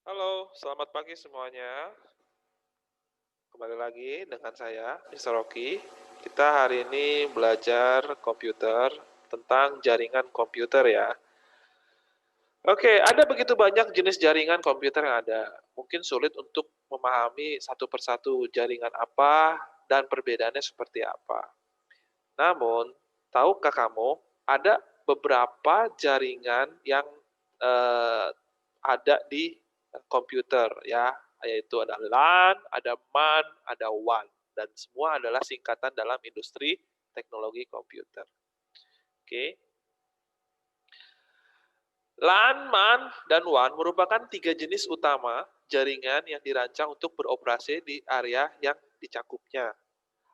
Halo, selamat pagi semuanya. Kembali lagi dengan saya, Mr. Rocky. Kita hari ini belajar komputer tentang jaringan komputer ya. Oke, ada begitu banyak jenis jaringan komputer yang ada. Mungkin sulit untuk memahami satu persatu jaringan apa dan perbedaannya seperti apa. Namun, tahukah kamu ada beberapa jaringan yang eh, ada di komputer ya, yaitu ada LAN, ada MAN, ada WAN, dan semua adalah singkatan dalam industri teknologi komputer. Oke. LAN, MAN, dan WAN merupakan tiga jenis utama jaringan yang dirancang untuk beroperasi di area yang dicakupnya.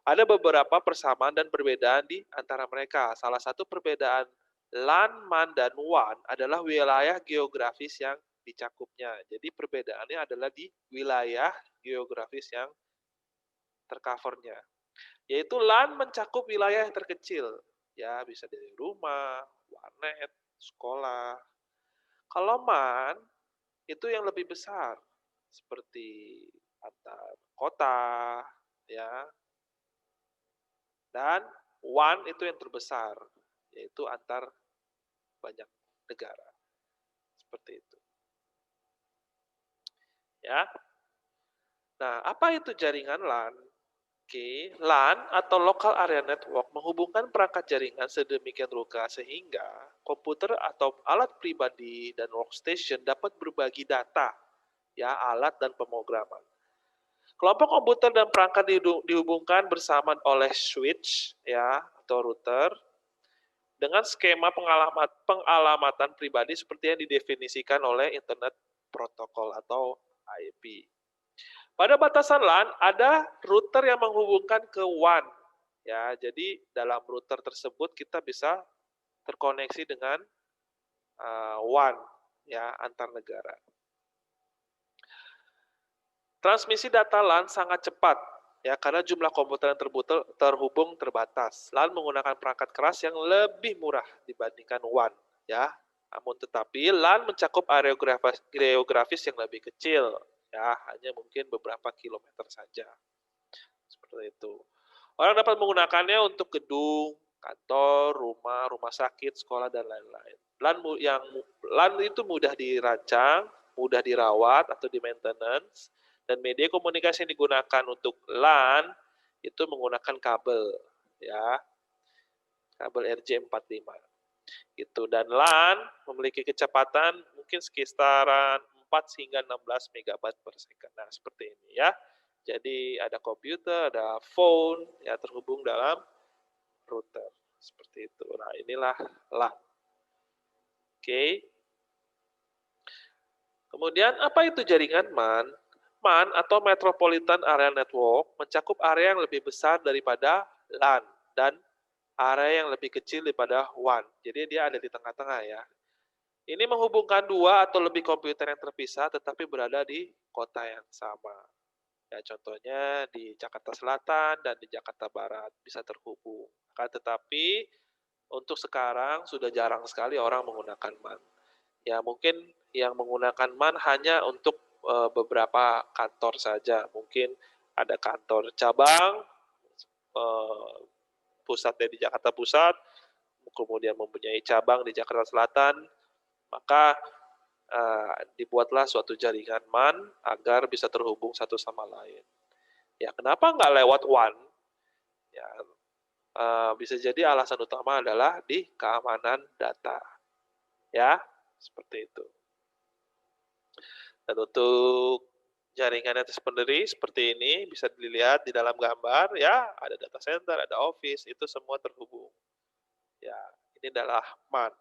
Ada beberapa persamaan dan perbedaan di antara mereka. Salah satu perbedaan LAN, MAN, dan WAN adalah wilayah geografis yang dicakupnya. Jadi perbedaannya adalah di wilayah geografis yang tercovernya. Yaitu LAN mencakup wilayah yang terkecil. Ya, bisa dari rumah, warnet, sekolah. Kalau MAN itu yang lebih besar. Seperti antar kota, ya, dan WAN itu yang terbesar, yaitu antar banyak negara. Seperti itu. Ya. Nah, apa itu jaringan LAN? Oke, LAN atau Local Area Network menghubungkan perangkat jaringan sedemikian rupa sehingga komputer atau alat pribadi dan workstation dapat berbagi data, ya, alat dan pemrograman. Kelompok komputer dan perangkat dihubungkan bersama oleh switch, ya, atau router dengan skema pengalamatan pribadi seperti yang didefinisikan oleh Internet Protocol atau IP. Pada batasan LAN ada router yang menghubungkan ke WAN. Ya, jadi dalam router tersebut kita bisa terkoneksi dengan WAN, ya, antar negara. Transmisi data LAN sangat cepat, ya, karena jumlah komputer yang terhubung terbatas. LAN menggunakan perangkat keras yang lebih murah dibandingkan WAN, ya. Namun tetapi LAN mencakup area geografis yang lebih kecil, ya, hanya mungkin beberapa kilometer saja. Seperti itu. Orang dapat menggunakannya untuk gedung, kantor, rumah, rumah sakit, sekolah, dan lain-lain. LAN itu mudah dirancang, mudah dirawat atau di maintenance, dan media komunikasi yang digunakan untuk LAN itu menggunakan kabel, ya, kabel RJ45. Gitu. Dan LAN memiliki kecepatan mungkin sekitaran 4 hingga 16 megabyte per second. Nah, seperti ini ya. Jadi ada komputer, ada phone ya terhubung dalam router. Seperti itu. Nah, inilah LAN. Oke. Kemudian apa itu jaringan MAN? MAN atau Metropolitan Area Network mencakup area yang lebih besar daripada LAN dan area yang lebih kecil daripada WAN. Jadi dia ada di tengah-tengah ya. Ini menghubungkan dua atau lebih komputer yang terpisah tetapi berada di kota yang sama. Ya, contohnya di Jakarta Selatan dan di Jakarta Barat bisa terhubung. Akan tetapi untuk sekarang sudah jarang sekali orang menggunakan MAN. Ya, mungkin yang menggunakan MAN hanya untuk beberapa kantor saja. Mungkin ada kantor cabang, eh, pusatnya di Jakarta Pusat, kemudian mempunyai cabang di Jakarta Selatan, maka dibuatlah suatu jaringan MAN agar bisa terhubung satu sama lain. Ya, kenapa nggak lewat WAN? Ya, bisa jadi alasan utama adalah di keamanan data. Ya, seperti itu. Dan untuk jaringannya sendiri seperti ini bisa dilihat di dalam gambar ya, ada data center, ada office, itu semua terhubung. Ya, ini adalah MAN.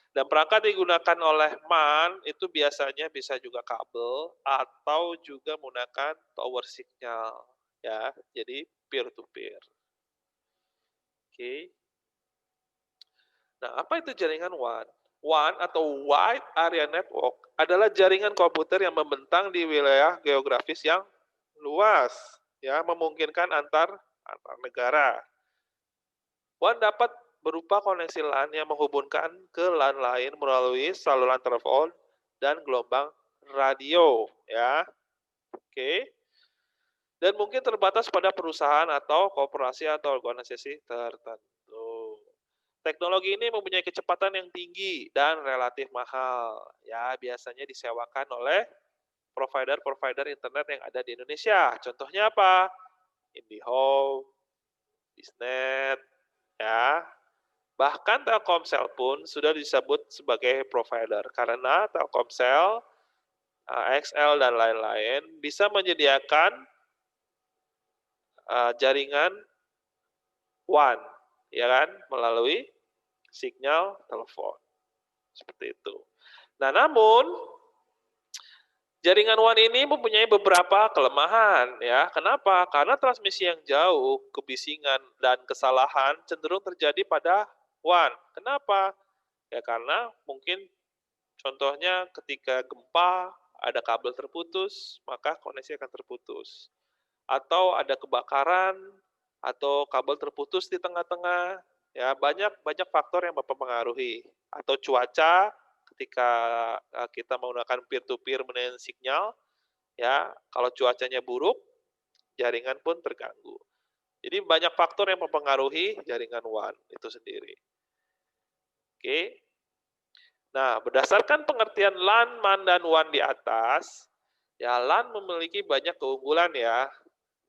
Dan perangkat digunakan oleh MAN itu biasanya bisa juga kabel atau juga menggunakan tower signal ya. Jadi peer to peer. Oke. Nah, apa itu jaringan WAN? WAN atau Wide Area Network adalah jaringan komputer yang membentang di wilayah geografis yang luas, ya, memungkinkan antar negara. WAN dapat berupa koneksi LAN yang menghubungkan ke LAN lain melalui saluran telepon dan gelombang radio, ya. Oke. Dan mungkin terbatas pada perusahaan atau koperasi atau organisasi tertentu. Teknologi ini mempunyai kecepatan yang tinggi dan relatif mahal. Ya, biasanya disewakan oleh provider-provider internet yang ada di Indonesia. Contohnya apa? IndiHome, Bisnet, ya. Bahkan Telkomsel pun sudah disebut sebagai provider karena Telkomsel, XL dan lain-lain bisa menyediakan jaringan WAN, ya kan, melalui sinyal telepon. Seperti itu. Nah, namun jaringan WAN ini mempunyai beberapa kelemahan ya. Kenapa? Karena transmisi yang jauh, kebisingan dan kesalahan cenderung terjadi pada WAN. Kenapa? Ya karena mungkin contohnya ketika gempa ada kabel terputus, maka koneksi akan terputus. Atau ada kebakaran atau kabel terputus di tengah-tengah, ya banyak banyak faktor yang mempengaruhi. Atau cuaca ketika kita menggunakan peer to peer sinyal, ya kalau cuacanya buruk, jaringan pun terganggu. Jadi banyak faktor yang mempengaruhi jaringan WAN itu sendiri. Oke. Nah, berdasarkan pengertian LAN, MAN, dan WAN di atas, ya LAN memiliki banyak keunggulan ya,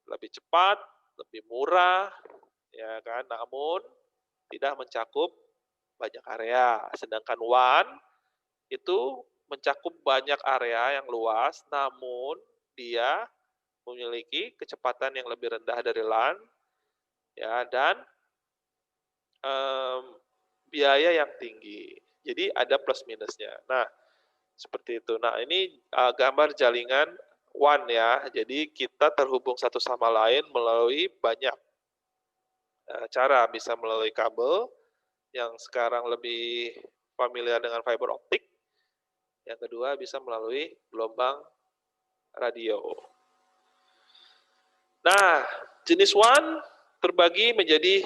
lebih cepat, lebih murah, ya kan, namun tidak mencakup banyak area. Sedangkan WAN itu mencakup banyak area yang luas, namun dia memiliki kecepatan yang lebih rendah dari LAN, ya, dan em, biaya yang tinggi. Jadi ada plus minusnya. Nah, seperti itu. Nah, ini gambar jaringan WAN ya. Jadi kita terhubung satu sama lain melalui banyak cara, bisa melalui kabel yang sekarang lebih familiar dengan fiber optik. Yang kedua bisa melalui gelombang radio. Nah, jenis WAN terbagi menjadi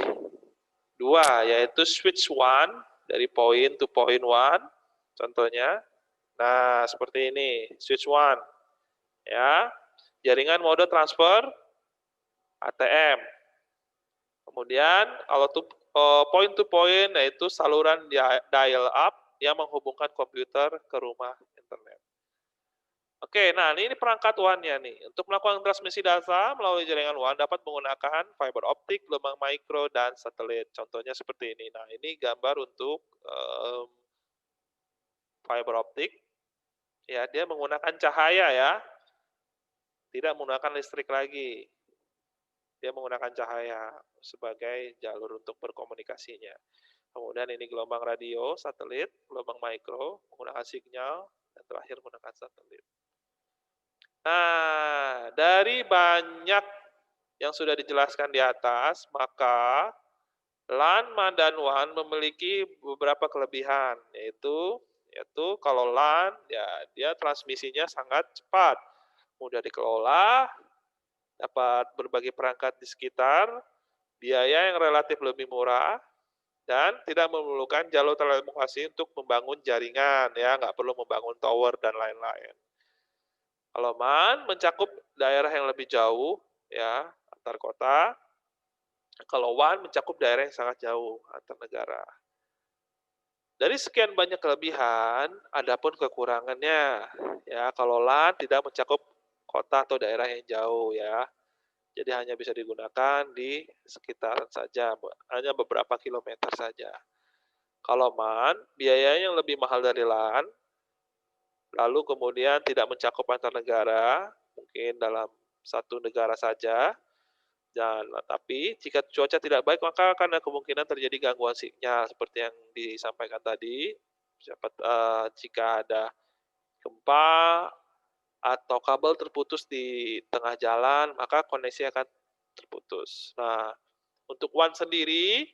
dua, yaitu switch WAN dari point to point WAN, contohnya. Nah, seperti ini, switch WAN. Ya, jaringan mode transfer ATM. Kemudian kalau point to point yaitu saluran dial up yang menghubungkan komputer ke rumah internet. Oke, nah ini perangkat WAN-nya nih. Untuk melakukan transmisi data melalui jaringan WAN dapat menggunakan fiber optik, gelombang mikro, dan satelit. Contohnya seperti ini. Nah, ini gambar untuk fiber optik. Ya, dia menggunakan cahaya ya, tidak menggunakan listrik lagi. Dia menggunakan cahaya sebagai jalur untuk berkomunikasinya. Kemudian ini gelombang radio, satelit, gelombang mikro, menggunakan sinyal, dan terakhir menggunakan satelit. Nah, dari banyak yang sudah dijelaskan di atas, maka LAN, MAN, dan WAN memiliki beberapa kelebihan, yaitu kalau LAN, ya dia transmisinya sangat cepat, mudah dikelola, dapat berbagai perangkat di sekitar, biaya yang relatif lebih murah, dan tidak memerlukan jalur telekomunikasi untuk membangun jaringan, ya nggak perlu membangun tower dan lain-lain. Kalau MAN mencakup daerah yang lebih jauh, ya antar kota. Kalau WAN mencakup daerah yang sangat jauh antar negara. Dari sekian banyak kelebihan, ada pun kekurangannya. Ya, kalau LAN tidak mencakup kota atau daerah yang jauh ya. Jadi hanya bisa digunakan di sekitaran saja, hanya beberapa kilometer saja. Kalau MAN, biayanya yang lebih mahal dari LAN, lalu kemudian tidak mencakup antar negara, mungkin dalam satu negara saja. Dan tapi jika cuaca tidak baik maka akan ada kemungkinan terjadi gangguan sinyal seperti yang disampaikan tadi. Jika ada gempa atau kabel terputus di tengah jalan maka koneksi akan terputus. Nah, untuk WAN sendiri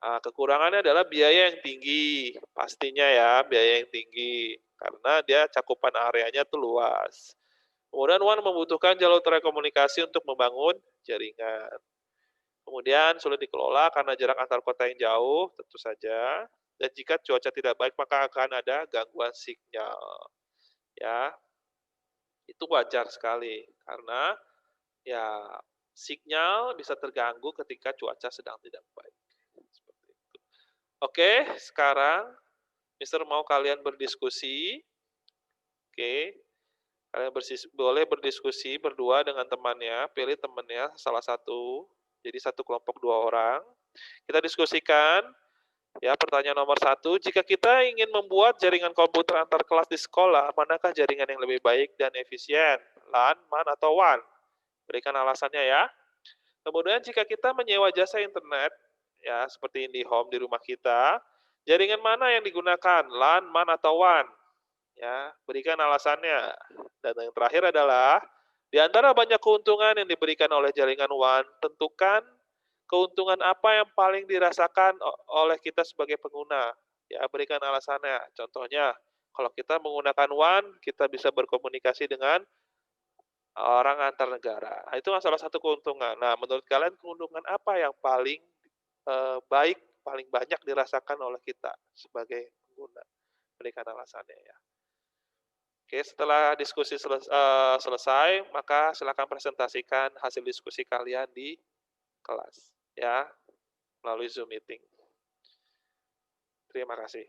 kekurangannya adalah biaya yang tinggi, pastinya ya biaya yang tinggi karena dia cakupan areanya tuh luas. Kemudian WAN membutuhkan jalur telekomunikasi untuk membangun jaringan. Kemudian sulit dikelola karena jarak antar kota yang jauh, tentu saja. Dan jika cuaca tidak baik, maka akan ada gangguan sinyal. Ya. Itu wajar sekali karena ya sinyal bisa terganggu ketika cuaca sedang tidak baik. Seperti itu. Oke, sekarang Mister mau kalian berdiskusi. Oke, kalian boleh berdiskusi berdua dengan temannya, pilih temannya salah satu, jadi satu kelompok 2 orang. Kita diskusikan, ya pertanyaan nomor satu, jika kita ingin membuat jaringan komputer antar kelas di sekolah, manakah jaringan yang lebih baik dan efisien? LAN, MAN, atau WAN? Berikan alasannya ya. Kemudian jika kita menyewa jasa internet, ya seperti IndiHome di rumah kita, jaringan mana yang digunakan? LAN, MAN, atau WAN? Ya, berikan alasannya. Dan yang terakhir adalah, di antara banyak keuntungan yang diberikan oleh jaringan WAN, tentukan keuntungan apa yang paling dirasakan oleh kita sebagai pengguna. Ya, berikan alasannya. Contohnya, kalau kita menggunakan WAN, kita bisa berkomunikasi dengan orang antar negara. Nah, itu salah satu keuntungan. Nah, menurut kalian keuntungan apa yang paling baik, paling banyak dirasakan oleh kita sebagai pengguna? Berikan alasannya ya. Oke, setelah diskusi selesai, maka silakan presentasikan hasil diskusi kalian di kelas, ya, melalui Zoom meeting. Terima kasih.